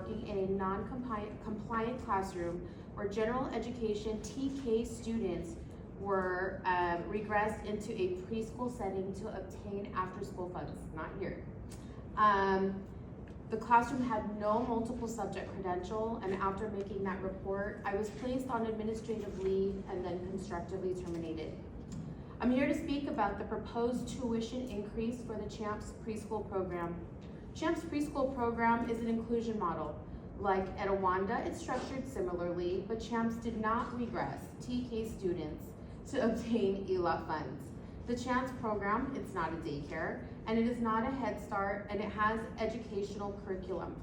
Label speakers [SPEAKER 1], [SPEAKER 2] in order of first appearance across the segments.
[SPEAKER 1] working in a non-compliant classroom where general education TK students were regressed into a preschool setting to obtain after-school funds, not here. The classroom had no multiple subject credential, and after making that report, I was placed on administrative leave and then constructively terminated. I'm here to speak about the proposed tuition increase for the CHAMPS preschool program. CHAMPS preschool program is an inclusion model. Like at Awanda, it's structured similarly, but CHAMPS did not regress TK students to obtain ELA funds. The CHAMPS program, it's not a daycare, and it is not a Head Start, and it has educational curriculum.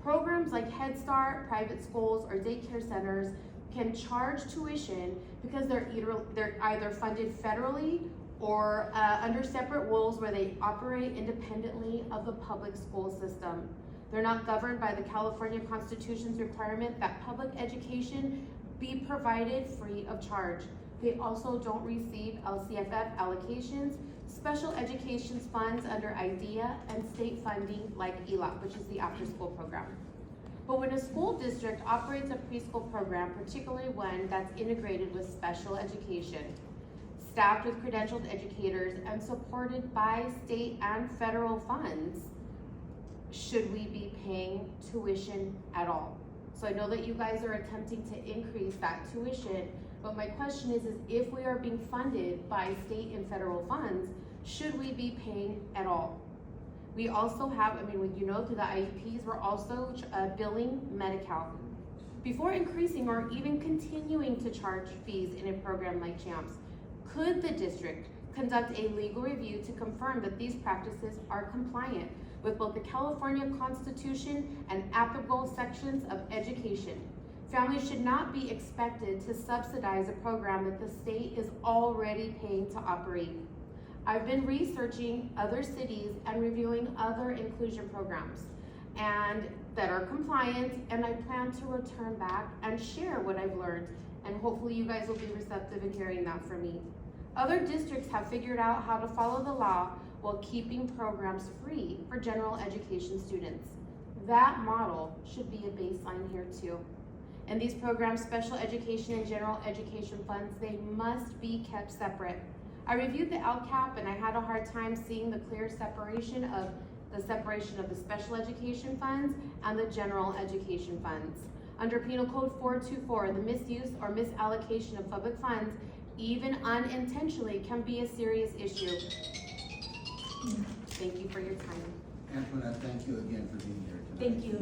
[SPEAKER 1] Programs like Head Start, private schools, or daycare centers can charge tuition because they're either funded federally or under separate rules where they operate independently of the public school system. They're not governed by the California Constitution's requirement that public education be provided free of charge. They also don't receive LCFF allocations, special education funds under IDEA, and state funding like ELA, which is the after-school program. But when a school district operates a preschool program, particularly one that's integrated with special education, staffed with credentialed educators, and supported by state and federal funds, should we be paying tuition at all? So I know that you guys are attempting to increase that tuition, but my question is if we are being funded by state and federal funds, should we be paying at all? We also have, through the IEPs, we're also billing Medi-Cal. Before increasing or even continuing to charge fees in a program like CHAMPS, could the district conduct a legal review to confirm that these practices are compliant with both the California Constitution and applicable sections of education? Families should not be expected to subsidize a program that the state is already paying to operate. I've been researching other cities and reviewing other inclusion programs and that are compliant, and I plan to return back and share what I've learned, and hopefully you guys will be receptive in hearing that from me. Other districts have figured out how to follow the law while keeping programs free for general education students. That model should be a baseline here too. And these programs, special education and general education funds, they must be kept separate. I reviewed the LCAP and I had a hard time seeing the clear separation of the special education funds and the general education funds. Under Penal Code 424, the misuse or misallocation of public funds, even unintentionally, can be a serious issue. Thank you for your time.
[SPEAKER 2] Antoinette, thank you again for being here tonight.
[SPEAKER 3] Thank you.